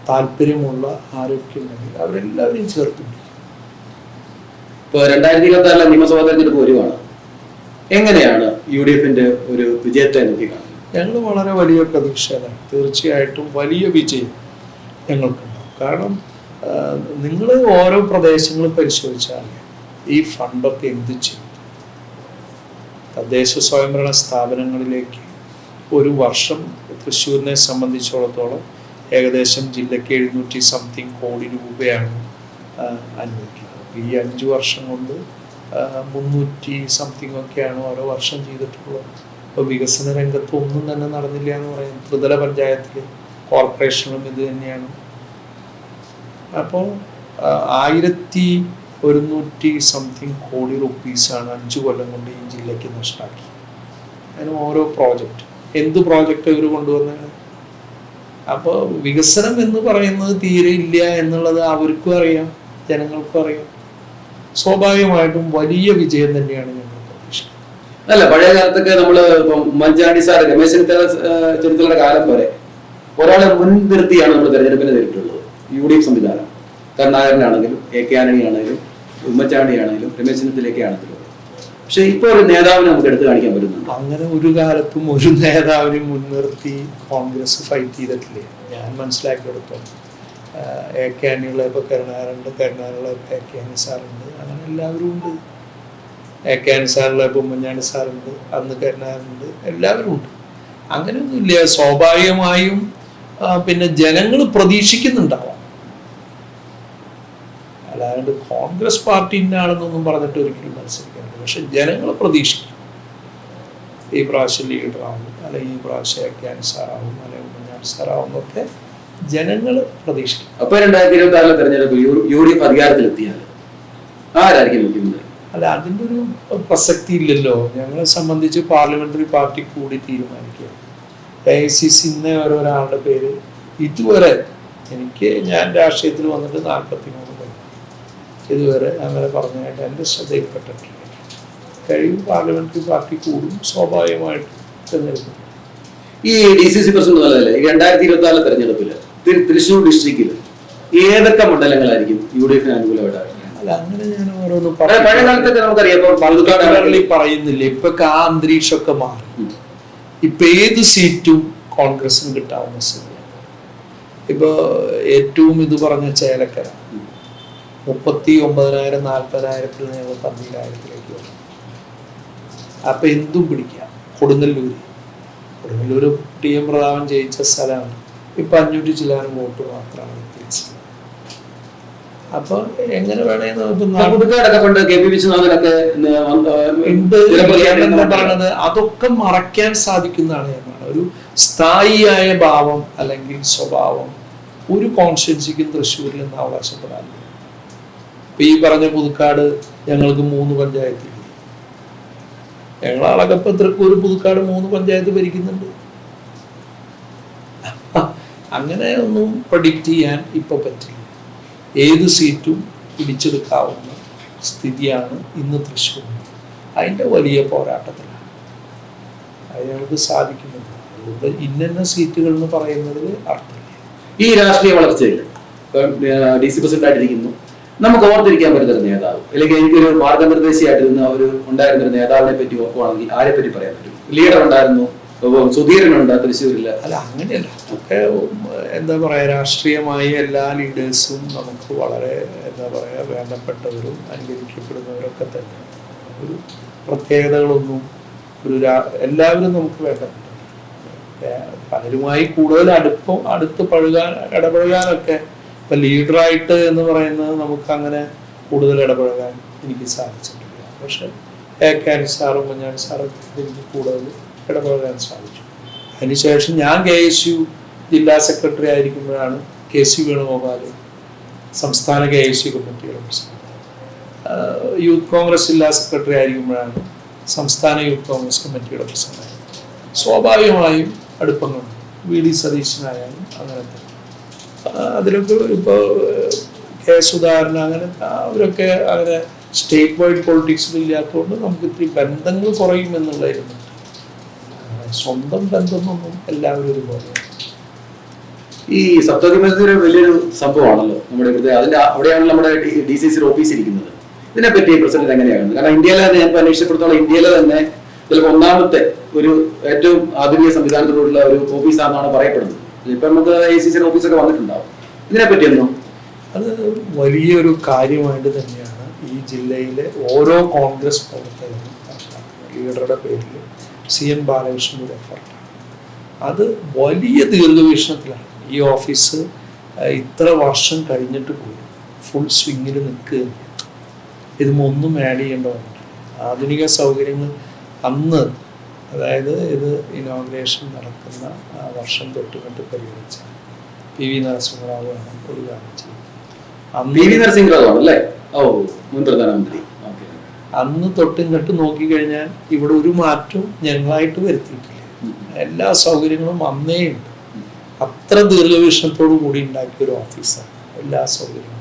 താല്പര്യമുള്ള ആരോഗ്യമുണ്ടെങ്കിൽ അവരെല്ലാവരും ചേർത്തുണ്ട്. ഇപ്പോൾ 2026 നിയമസഭാ തെരഞ്ഞെടുപ്പ് വരുവാണ്. എങ്ങനെയാണ് UDFന്റെ ഒരു വിജയത്തെ നോക്കി കാണുന്നത്? ഞങ്ങൾ വളരെ വലിയ പ്രതീക്ഷയിലാണ്. തീർച്ചയായിട്ടും വലിയ വിജയം ഞങ്ങൾക്കുണ്ടാവും. കാരണം നിങ്ങൾ ഓരോ പ്രദേശങ്ങളും പരിശോധിച്ചാൽ ഈ ഫണ്ടൊക്കെ എന്ത് ചെയ്യും? തദ്ദേശ സ്വയംഭരണ സ്ഥാപനങ്ങളിലേക്ക് ഒരു വർഷം തൃശ്ശൂരിനെ സംബന്ധിച്ചിടത്തോളം ഏകദേശം ജില്ലയ്ക്ക് 700 കോടി രൂപയാണ് അനുവദിക്കുന്നത്. ഈ 5 വർഷം കൊണ്ട് 300 ഒക്കെയാണ് ഓരോ വർഷം ചെയ്തിട്ടുള്ളത്. ഇപ്പോൾ വികസന രംഗത്ത് ഒന്നും തന്നെ നടന്നില്ല എന്ന് പറയും. ത്രിതല പഞ്ചായത്തിൽ കോർപ്പറേഷനും ഇത് തന്നെയാണ്. അപ്പോൾ 1100 കോടി റുപ്പീസാണ് 5 കൊല്ലം കൊണ്ട് ഈ ജില്ലയ്ക്ക് നഷ്ടമാക്കി. അതിന് ഓരോ പ്രോജക്റ്റ്, എന്ത് പ്രോജക്റ്റ് ഇവർ കൊണ്ടുവന്നാണ്. അപ്പോൾ വികസനം എന്ന് പറയുന്നത് തീരെ ഇല്ല എന്നുള്ളത് അവർക്കും അറിയാം, ജനങ്ങൾക്കും അറിയാം. സ്വാഭാവികമായിട്ടും വലിയ വിജയം തന്നെയാണ് ഞങ്ങൾ പ്രതീക്ഷിക്കുന്നത്. അല്ല, പഴയ കാലത്തൊക്കെ നമ്മള് ഉമ്മൻചാണ്ടി സാർ, രമേശ് ചെന്നിത്തലയുടെ കാലം വരെ ഒരാളെ മുൻനിർത്തിയാണ് നമ്മൾ തെരഞ്ഞെടുപ്പിന് നേരിട്ടുള്ളത്. UDF സംവിധാനം കരുണാകരനാണെങ്കിലും AK ആന്റണി ആണെങ്കിലും ഉമ്മൻചാണ്ടി ആണെങ്കിലും രമേശ് ചെന്നിത്തലയൊക്കെ ആണെങ്കിലും. പക്ഷെ ഇപ്പൊ ഒരു നേതാവിനെ നമുക്ക് എടുത്തു കാണിക്കാൻ പറ്റുന്നുണ്ട്. അങ്ങനെ ഒരു കാലത്തും ഒരു നേതാവിനെ മുൻനിർത്തി കോൺഗ്രസ് ഫൈറ്റ് ചെയ്തിട്ടില്ലേ. ഞാൻ മനസ്സിലാക്കിയെടുത്തോളം AK ആന്റണികളെ ഇപ്പോൾ കരുണാകരനുണ്ട്, കരുണാകരനുകളെ AK ആന്റണി സാറുണ്ട്, അങ്ങനെ എല്ലാവരും ഉണ്ട്. AK ആന്റണി സാറുള്ള ഇപ്പോൾ ഉമ്മൻചാണ്ടി സാറുണ്ട്, അന്ന് കരുണാകരനുണ്ട്, എല്ലാവരും ഉണ്ട്. അങ്ങനെയൊന്നുമില്ല. സ്വാഭാവികമായും പിന്നെ ജനങ്ങൾ പ്രതീക്ഷിക്കുന്നുണ്ടാവാം. അല്ലാണ്ട് കോൺഗ്രസ് പാർട്ടിൻ്റെ ആണെന്നൊന്നും പറഞ്ഞിട്ട് ഒരിക്കലും മത്സരിക്കാനില്ല. പക്ഷെ ജനങ്ങൾ പ്രതീക്ഷിക്കും ഈ പ്രാവശ്യം ലീഡറാവും, അല്ലെങ്കിൽ ഈ പ്രാവശ്യം AK ആന്റണി സാറാവും, അല്ലെങ്കിൽ ഉമ്മൻചാണ്ടി സാറാവും എന്നൊക്കെ ജനങ്ങൾ പ്രതീക്ഷിക്കും. അപ്പൊ 2026 തെരഞ്ഞെടുപ്പ് UDF അധികാരത്തിലെത്തിയാൽ ആരായിരിക്കും മുഖ്യമന്ത്രി? അല്ല, അതിൻ്റെ ഒരു പ്രസക്തി ഇല്ലല്ലോ. ഞങ്ങളെ സംബന്ധിച്ച് പാർലമെന്ററി പാർട്ടി കൂടി തീരുമാനിക്കുക. AICC ഇന്നേ ഒരാളുടെ പേര് ഇതുവരെ ഞാൻ രാഷ്ട്രീയത്തിൽ വന്നിട്ട് 43 കൊല്ലം ഇതുവരെ അങ്ങനെ പറഞ്ഞായിട്ട് എൻ്റെ ശ്രദ്ധയിൽപ്പെട്ടിട്ടില്ല. കഴിയും പാർലമെന്ററി പാർട്ടി കൂടും, സ്വാഭാവികമായിട്ടും തെരഞ്ഞെടുക്കും. ഈ DCC പ്രസിഡന്റ് അല്ലേ 2026 തെരഞ്ഞെടുപ്പില് തൃശ്ശൂർ ഡിസ്ട്രിക്റ്റിൽ ഏതൊക്കെ മണ്ഡലങ്ങളായിരിക്കും UDFന് അനുകൂലമായിട്ട്? അല്ല, അങ്ങനെ ഞാൻ ഓരോന്നും പഴയ കാലത്തൊക്കെ നമുക്കറിയാം പറയുന്നില്ല. ഇപ്പൊ ആ അന്തരീക്ഷമൊക്കെ മാറി. ഇപ്പൊ ഏത് സീറ്റും കോൺഗ്രസിന് കിട്ടാവുന്ന സ്ഥിതിയാണ്. ഇപ്പൊ ഏറ്റവും ഇത് പറഞ്ഞ ചേലക്കര 39,000 40,000 ഞങ്ങൾ 15,000 വരും. അപ്പൊ എന്തും പിടിക്കാം. കൊടുങ്ങല്ലൂര് TM പ്രതാപൻ ജയിച്ച സ്ഥലമാണ്. ഇപ്പൊ 500 ചില്ലാനും വോട്ട് മാത്രമാണ് വ്യത്യാസം. അപ്പൊ എങ്ങനെ വേണേന്ന് അതൊക്കെ മറയ്ക്കാൻ സാധിക്കുന്നതാണ് എന്നാണ്. ഒരു സ്ഥായിയായ ഭാവം അല്ലെങ്കിൽ സ്വഭാവം ഒരു കോൺസ്റ്റിറ്റ്യുവൻസിക്കും തൃശ്ശൂരിൽ നിന്ന് അവകാശപ്പെടാനില്ല. ഇപ്പൊ ഈ പറഞ്ഞ പുതുക്കാട് ഞങ്ങൾക്ക് 3 പഞ്ചായത്ത്, ഞങ്ങളാളകപ്പ തൃക്കൂർ പുതുക്കാട് 3 പഞ്ചായത്ത് ഭരിക്കുന്നുണ്ട്. അങ്ങനെ ഒന്നും പ്രഡിക്റ്റ് ചെയ്യാൻ ഇപ്പൊ പറ്റില്ല. ഏത് സീറ്റും പിടിച്ചെടുക്കാവുന്ന സ്ഥിതിയാണ് ഇന്ന് തൃശ്ശൂർ. അതിൻ്റെ വലിയ പോരാട്ടത്തിലാണ് അത് ഞങ്ങൾക്ക് സാധിക്കുന്നത്. അതുകൊണ്ട് ഇന്ന സീറ്റുകൾ എന്ന് പറയുന്നതിൽ അർത്ഥമില്ല. ഈ രാഷ്ട്രീയ വളർച്ചയിൽ DC പ്രസിഡന്റായിട്ടിരിക്കുന്നു, നമുക്ക് ഓർത്തിരിക്കാൻ പറ്റുന്ന ഒരു നേതാവ്, അല്ലെങ്കിൽ എനിക്കൊരു മാർഗനിർദ്ദേശിയായിട്ടിരുന്ന ഉണ്ടായിരുന്ന ഒരു നേതാവിനെ പറ്റി ഓർക്കുവാണെങ്കിൽ ആരെ പറ്റി പറയാൻ പറ്റും? ലീഡർ ഉണ്ടായിരുന്നു, സുധീരനുണ്ട് തൃശ്ശൂരില്ല. അല്ല, അങ്ങനെയല്ല. ഒക്കെ എന്താ പറയാ, രാഷ്ട്രീയമായി എല്ലാ ലീഡേഴ്സും നമുക്ക് വളരെ വേണ്ടപ്പെട്ടവരും അനുകരിക്കപ്പെടുന്നവരൊക്കെ തന്നെ. ഒരു പ്രത്യേകതകളൊന്നും എല്ലാവരും നമുക്ക് വേണ്ടപ്പെട്ട, പലരുമായി കൂടുതൽ അടുത്ത് ഇടപഴകാനൊക്കെ. ഇപ്പൊ ലീഡറായിട്ട് എന്ന് പറയുന്നത് നമുക്ക് അങ്ങനെ കൂടുതൽ ഇടപഴകാൻ എനിക്ക് സാധിച്ചിട്ടില്ല. പക്ഷെ AK ആന്റണി സാറും ഉമ്മൻചാണ്ടി സാറും എനിക്ക് കൂടുതൽ ഇടപഴകാൻ സാധിച്ചു. അതിനുശേഷം ഞാൻ KSU ജില്ലാ സെക്രട്ടറി ആയിരിക്കുമ്പോഴാണ് KC വേണുഗോപാൽ സംസ്ഥാന KIC കമ്മിറ്റിയുടെ പ്രസിഡന്റ്. യൂത്ത് കോൺഗ്രസ് ജില്ലാ സെക്രട്ടറി ആയിരിക്കുമ്പോഴാണ് സംസ്ഥാന യൂത്ത് കോൺഗ്രസ് കമ്മിറ്റിയുടെ പ്രസിഡന്റ്. സ്വാഭാവികമായും അടുപ്പങ്ങളുണ്ട്. VD സതീശനായാലും അങ്ങനെ തന്നെ. അതിലൊക്കെ ഇപ്പോൾ K സുധാകരൻ അങ്ങനെ അവരൊക്കെ അങ്ങനെ സ്റ്റേറ്റ് വൈഡ് പൊളിറ്റിക്സിൽ ഇല്ലാത്തതുകൊണ്ട് നമുക്ക് ഇത്തിരി ബന്ധങ്ങൾ കുറയും എന്നുള്ളതായിരുന്നു. സ്വന്തം ബന്ധമൊന്നും എല്ലാവരും ഒരുപോലെ. ഈ സപ്തതി മത്സരം വലിയൊരു സംഭവമാണല്ലോ നമ്മുടെ ഇവിടുത്തെ. അതിന്റെ അവിടെയാണ് നമ്മുടെ DCC ഓഫീസ് ഇരിക്കുന്നത്. ഇതിനെപ്പറ്റി പ്രസിഡന്റ് എങ്ങനെയാണ്? കാരണം ഇന്ത്യയിലെ തന്നെ ഞാൻ അന്വേഷിച്ചപ്പെടുത്തോളം ഇന്ത്യയിലെ തന്നെ ചിലപ്പോൾ ഒന്നാമത്തെ ഒരു ഏറ്റവും ആധുനിക സംവിധാനത്തിലുള്ള ഒരു ഓഫീസാണെന്നാണ് പറയപ്പെടുന്നത്. ഇപ്പൊ നമുക്ക് ICC ഓഫീസൊക്കെ വന്നിട്ടുണ്ടാവും. ഇതിനെപ്പറ്റി ഒന്നും അത് വലിയൊരു കാര്യമായിട്ട് തന്നെയാണ് ഈ ജില്ലയിലെ ഓരോ കോൺഗ്രസ് പ്രവർത്തകരും ലീഡറുടെ പേരിൽ CN ബാലകൃഷ്ണന്റെ എഫർട്ട്. അത് വലിയ ദീർഘവീക്ഷണത്തിലാണ്. ഈ ഓഫീസ് ഇത്ര വർഷം കഴിഞ്ഞിട്ട് പോലും ഫുൾ സ്വിങ്ങിൽ നിൽക്കുകയാണ്. ഇതൊന്നും ആഡ് ചെയ്യേണ്ടതാണ്. ആധുനിക സൗകര്യങ്ങൾ അന്ന്, അതായത് ഇത് ഇനോഗ്രേഷൻ നടക്കുന്ന വർഷം തൊട്ടുകണ്ട് പരിഗണിച്ച PV നരസിംഹറാവുമാണ് ഒരു കാര്യം ചെയ്തത്. PV നരസിംഹറാവു അല്ലേ? ഓ, മുൻ പ്രധാനമന്ത്രി. അന്ന് തൊട്ടിങ്ങോട്ട് നോക്കിക്കഴിഞ്ഞാൽ ഇവിടെ ഒരു മാറ്റവും ഞങ്ങളായിട്ട് വരുത്തിയിട്ടില്ല. എല്ലാ സൗകര്യങ്ങളും അന്നേ ഉണ്ട്. അത്ര ദീർഘവീക്ഷണത്തോടു കൂടി ഉണ്ടാക്കിയ ഒരു ഓഫീസാണ് എല്ലാ സൗകര്യങ്ങളും.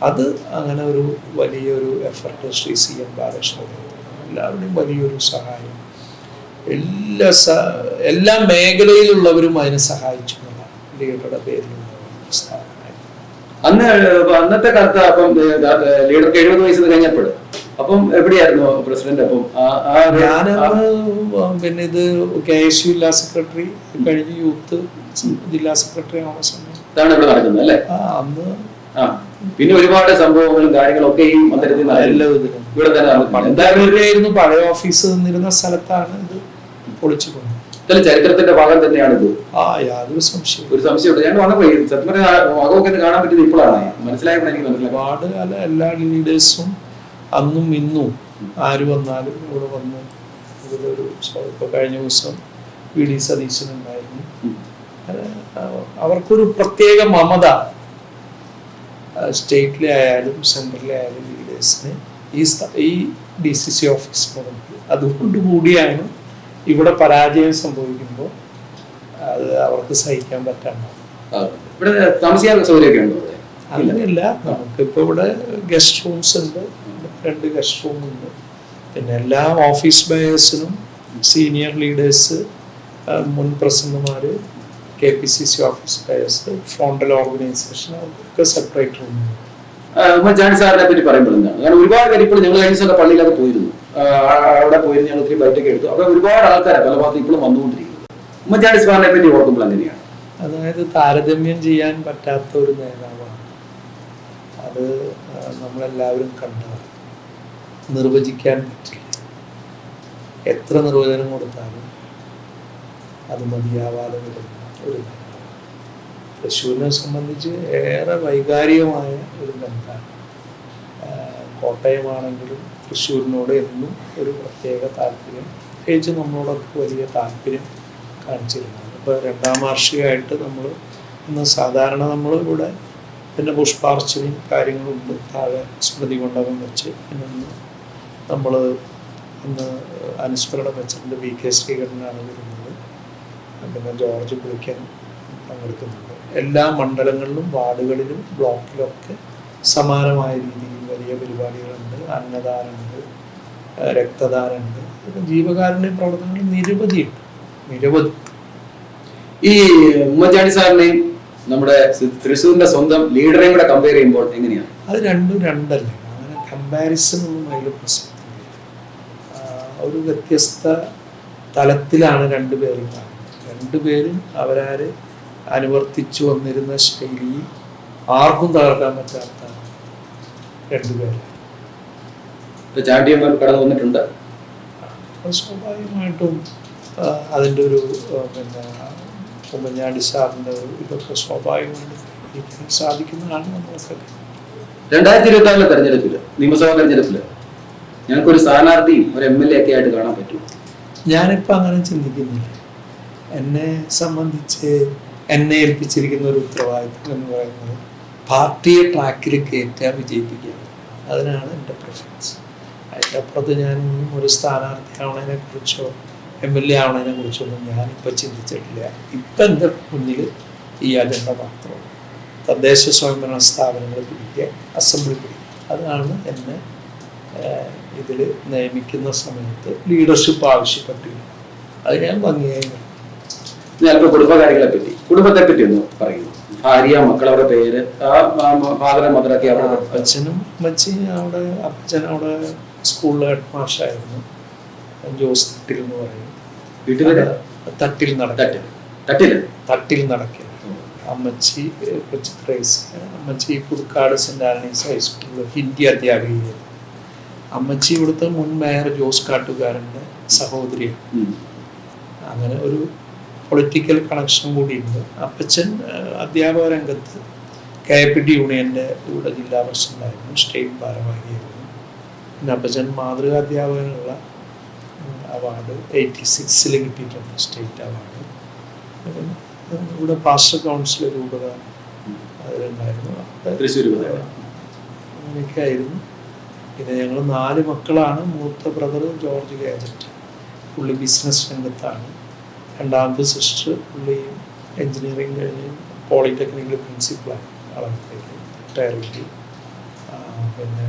അത് അങ്ങനെ ഒരു വലിയൊരു എഫർട്ട് ശ്രീ CN ബാലകൃഷ്ണൻ, എല്ലാവരുടെയും വലിയൊരു സഹായം, എല്ലാ മേഖലയിലുള്ളവരും അതിനെ സഹായിച്ചു എന്നുള്ളതാണ് ലീഡറുടെ പേരിലുള്ള സ്ഥാപനം. അന്നത്തെ കാലത്ത് അപ്പം ലീഡർക്ക് 70 വയസ്സ് കഴിഞ്ഞപ്പോൾ അപ്പം എവിടെയായിരുന്നു പ്രസിഡന്റ്? അപ്പം ഞാനന്ന് പിന്നെ ഇത് KSU ജില്ലാ സെക്രട്ടറി കഴിഞ്ഞ് യൂത്ത് ജില്ലാ സെക്രട്ടറി ആവുന്ന സമയം ഇതാണ് ഇവിടെ നടക്കുന്നത് അല്ലേ? അന്ന് പിന്നെ ഒരുപാട് സംഭവങ്ങളും കാര്യങ്ങളും ഒക്കെ ഈ മന്ദിരത്തിൽ ഇവിടെ തന്നെ പഴയ ഓഫീസ് നിന്നിരുന്ന സ്ഥലത്താണ് ഇത് പൊളിച്ചു പോകുന്നത്. ഇതിൽ ചരിത്രത്തിന്റെ ഭാഗം തന്നെയാണ് ഇത്. യാതൊരു സംശയം. ഒരു സംശയമുണ്ട്. ഞാൻ വന്നപ്പോയി സത്യം ഭാഗമൊക്കെ കാണാൻ പറ്റിയത് ഇപ്പോഴാണ് മനസ്സിലായപ്പോൾ എനിക്ക് മനസ്സിലായി. ഒരുപാട് എല്ലാ ലീഡേഴ്സും അന്നും ഇന്നും ആര് വന്നാലും ഇവിടെ വന്ന് ഇതിലൊരു ഇപ്പൊ കഴിഞ്ഞ ദിവസം VD സതീശൻ ഉണ്ടായിരുന്നു. അവർക്കൊരു പ്രത്യേക മമത സ്റ്റേറ്റിലെ ആയാലും സെൻട്രലിലെ ആയാലും ലീഡേഴ്സിന് ഈ DCC ഓഫീസിനോട്. അതുകൊണ്ട് കൂടിയാണ് ഇവിടെ പരാജയം സംഭവിക്കുമ്പോൾ അത് അവർക്ക് സഹിക്കാൻ പറ്റാണ്ടാവും. ഇവിടെ താമസിക്കാൻ സൗകര്യമൊക്കെ ഉണ്ടോ? അങ്ങനെയല്ല, നമുക്കിപ്പോൾ ഇവിടെ ഗസ്റ്റ് റൂംസ് ഉണ്ട്, 2 ഗസ്റ്റ് റൂം ഉണ്ട്. പിന്നെ എല്ലാ ഓഫീസ് ബയേഴ്സിനും സീനിയർ ലീഡേഴ്സ്, മുൻ പ്രസിഡന്റുമാര്, KPCC office bearers, frontal organisation, അവർക്ക് സെപ്പറേറ്റ് റൂം. ഉമ്മൻചാണ്ടി സാറിനെ പറ്റി പറയുമ്പോൾ എന്താണ്? കാരണം ഒരുപാട് പേര് ഇപ്പോൾ ഞങ്ങൾ കഴിഞ്ഞ ദിവസമൊക്കെ പള്ളിയിലൊക്കെ പോയിരുന്നു, അവിടെ പോയിരുന്നു, ഞങ്ങൾ ഒത്തിരി ബൈറ്റൊക്കെ എടുത്തു. അവിടെ ഒരുപാട് ആൾക്കാരെ പല ഭാഗത്ത് ഇപ്പോഴും വന്നുകൊണ്ടിരിക്കുന്നു. ഉമ്മൻചാണ്ടി സാറിനെ പറ്റി ഓർക്കുമ്പോൾ എങ്ങനെയാണ്? അതായത് താരതമ്യം ചെയ്യാൻ പറ്റാത്ത ഒരു നേതാവാണ്. അത് നമ്മളെല്ലാവരും കണ്ടതാണ്. നിർവചിക്കാൻ പറ്റില്ല. എത്ര നിർവചനം കൊടുത്താലും അത് മതിയാവാതെ വരുന്ന ഒരു നേതാവ്. തൃശ്ശൂരിനെ സംബന്ധിച്ച് ഏറെ വൈകാരികമായ ഒരു ബന്ധമാണ്. കോട്ടയമാണെങ്കിലും തൃശ്ശൂരിനോട് എന്നും ഒരു പ്രത്യേക താല്പര്യം, പ്രത്യേകിച്ച് നമ്മളോടൊക്കെ വലിയ താല്പര്യം കാണിച്ചിരുന്നു. ഇപ്പോൾ 2ാം വാർഷികമായിട്ട് നമ്മൾ ഇന്ന് സാധാരണ നമ്മൾ ഇവിടെ പിന്നെ പുഷ്പാർച്ചനയും കാര്യങ്ങളുണ്ട്, താഴെ സ്മൃതി കൊണ്ടകം വെച്ച്. പിന്നെ നമ്മൾ ഇന്ന് അനുസ്മരണം വെച്ചിട്ടുണ്ട്. VK ശ്രീകണ്ഠനാണ് വരുന്നത്, പിന്നെ ജോർജ് പുളിക്കൻ പങ്കെടുക്കുന്നുണ്ട്. എല്ലാ മണ്ഡലങ്ങളിലും വാർഡുകളിലും ബ്ലോക്കിലൊക്കെ സമാനമായ രീതിയിൽ വലിയ പരിപാടികളുണ്ട്. അന്നദാനമുണ്ട്, രക്തദാനമുണ്ട്, ജീവകാരുണ്യ പ്രവർത്തനങ്ങൾ നിരവധിയുണ്ട്. ഈ ഉമ്മൻചാണ്ടി സാറിനെയും നമ്മുടെ തൃശ്ശൂരിന്റെ സ്വന്തം ലീഡറെയും കൂടെ കമ്പയർ ചെയ്യുമ്പോൾ എങ്ങനെയാണ്? അത് രണ്ടും രണ്ടല്ലേ, അങ്ങനെ കമ്പാരിസൺ ഒന്നും അതിൽ പ്രസക്തിയില്ല. ഒരു വ്യത്യസ്ത തലത്തിലാണ് രണ്ടുപേരും കാണുന്നത്. രണ്ടുപേരും അവരാര് അനുവർത്തിച്ചു വന്നിരുന്ന ശൈലിയിൽ ആർക്കും തകർക്കാൻ പറ്റാത്ത രണ്ടുപേരും കടന്നു വന്നിട്ടുണ്ട്. സ്വാഭാവികമായിട്ടും അതിൻ്റെ ഒരു പിന്നെ ഉമ്മൻചാണ്ടി സാറിൻ്റെ ഇതൊക്കെ സ്വാഭാവികമായിട്ടും സാധിക്കുന്നതാണ്. നമ്മളൊക്കെ 2026 തെരഞ്ഞെടുപ്പില്, നിയമസഭാ തെരഞ്ഞെടുപ്പില് ഞങ്ങൾക്കൊരു സ്ഥാനാർത്ഥിയും ഒരു MLA ഒക്കെ ആയിട്ട് കാണാൻ പറ്റും. ഞാനിപ്പോൾ അങ്ങനെ ചിന്തിക്കുന്നില്ല. എന്നെ സംബന്ധിച്ച് എന്നെ ഏൽപ്പിച്ചിരിക്കുന്ന ഒരു ഉത്തരവാദിത്വം എന്ന് പറയുന്നത് പാർട്ടിയെ ട്രാക്കിൽ കയറ്റാൻ വിജയിപ്പിക്കുക. അതിനാണ് എൻ്റെ പ്രിഫറൻസ്. അതിൻ്റെ അപ്പുറത്ത് ഞാനൊന്നും ഒരു സ്ഥാനാർത്ഥി ആവണതിനെ കുറിച്ചോ MLA ആവണതിനെ കുറിച്ചൊന്നും ഞാനിപ്പോൾ ചിന്തിച്ചിട്ടില്ല. ഇപ്പം എൻ്റെ മുന്നിൽ ഈ അജണ്ട മാത്രമാണ്. തദ്ദേശ സ്വയംഭരണ സ്ഥാപനങ്ങൾ പിടിക്കുക, അസംബ്ലി പിടിക്കുക. അതാണ് എന്നെ ഇതിൽ നിയമിക്കുന്ന സമയത്ത് ലീഡർഷിപ്പ് ആവശ്യപ്പെട്ടില്ല. അത് ഞാൻ ഭംഗിയായി. ഞാനിപ്പോൾ കുടുംബകാര്യങ്ങളെ പറ്റി, കുടുംബത്തെ പറ്റി ഒന്ന് പറയുന്നു. ഭാര്യ, മക്കളവരുടെ പേര്, ഫാദറും മദറൊക്കെ അവിടെ. അച്ഛനും അമ്മച്ചിയും അവിടെ, അപ്പച്ചൻ അവിടെ സ്കൂളിൽ ഹെഡ് മാഷായിരുന്നു, ജോസ് തട്ടിൽ എന്ന് പറയും. വീട്ടുകാര് തട്ടിൽ നടക്കില്ല. അമ്മച്ചി കൊച്ചി ക്രൈസ്, അമ്മച്ചി പുതുക്കാട് സെന്റ് ആന്റണീസ് ഹൈസ്കൂളിൽ ഹിന്ദി അധ്യാപികയായിരുന്നു. അമ്മച്ചി ഇവിടുത്തെ മുൻ മേയർ ജോസ് കാട്ടുകാരൻ്റെ സഹോദരിയാണ്. അങ്ങനെ ഒരു പൊളിറ്റിക്കൽ കണക്ഷൻ കൂടിയുണ്ട്. അപ്പച്ചൻ അധ്യാപക രംഗത്ത് KPD യൂണിയൻ്റെ ഇവിടെ ജില്ലാ പ്രസിഡന്റായിരുന്നു, സ്റ്റേറ്റ് ഭാരവാഹിയായിരുന്നു. പിന്നെ അപ്പച്ചൻ മാതൃകാധ്യാപകനുള്ള അവാർഡ് 86 കിട്ടിയിട്ടുണ്ട്, സ്റ്റേറ്റ് അവാർഡ്. ഇവിടെ പാസ്റ്റർ കൗൺസിൽ രൂപത അതിലുണ്ടായിരുന്നു, അങ്ങനെയൊക്കെ ആയിരുന്നു. പിന്നെ ഞങ്ങൾ 4 മക്കളാണ്. മൂത്ത ബ്രദർ ജോർജ് ഗാജറ്റ്, പുള്ളി ബിസിനസ് രംഗത്താണ്. രണ്ടാമത്തെ സിസ്റ്റർ, പുള്ളി എൻജിനീയറിങ് കഴിഞ്ഞ് പോളിടെക്നിക്കിൽ പ്രിൻസിപ്പളാണ്, റിട്ടയർ ചെയ്തു. പിന്നെ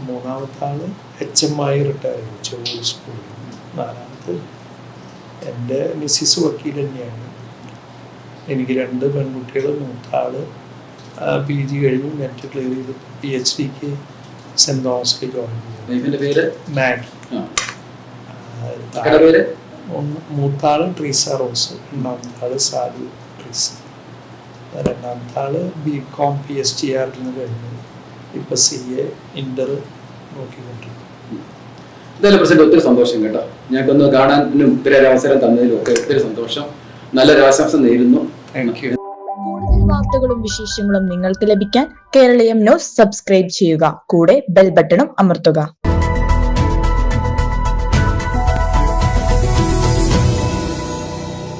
മൂന്നാമത്തെ ആള് HM ആയി റിട്ടയർ ചെയ്തു, ചെവൂർ സ്കൂളിൽ. നാലാമത്തെ എൻ്റെ മിസ്സിസ് വക്കീൽ തന്നെയാണ്. എനിക്ക് 2 പെൺകുട്ടികൾ. മൂത്ത ആള് PG കഴിഞ്ഞു, നെറ്റ് ക്ലിയർ ചെയ്ത് PhDക്ക് സെന്റ് തോമസിൽ ജോയിൻ ചെയ്തു. മാഗി. മൂത്ത ആള് ട്രീസ റോസ്, രണ്ടാമത്തെ ആള് സാലു ട്രീസ. രണ്ടാമത്തെ ആള് BCom PSTR കഴിഞ്ഞു, ഇപ്പൊ CA ഇന്റർ നോക്കിക്കൊണ്ടിരിക്കും. എന്തായാലും പ്രസിഡന്റ് ഒത്തിരി സന്തോഷം കേട്ടോ. ഞങ്ങൾക്കൊന്ന് കാണാനും ഇത്തിരി അവസരം തന്നതിലും ഒക്കെ ഒത്തിരി സന്തോഷം. നല്ലൊരു ആശംസ നേരുന്നു. Thank you. കൂടുതൽ വാർത്തകളും വിശേഷങ്ങളും നിങ്ങൾക്ക് ലഭിക്കാൻ കേരളീയം ന്യൂസ് സബ്സ്ക്രൈബ് ചെയ്യുക. കൂടെ ബെൽ ബട്ടണും അമർത്തുക.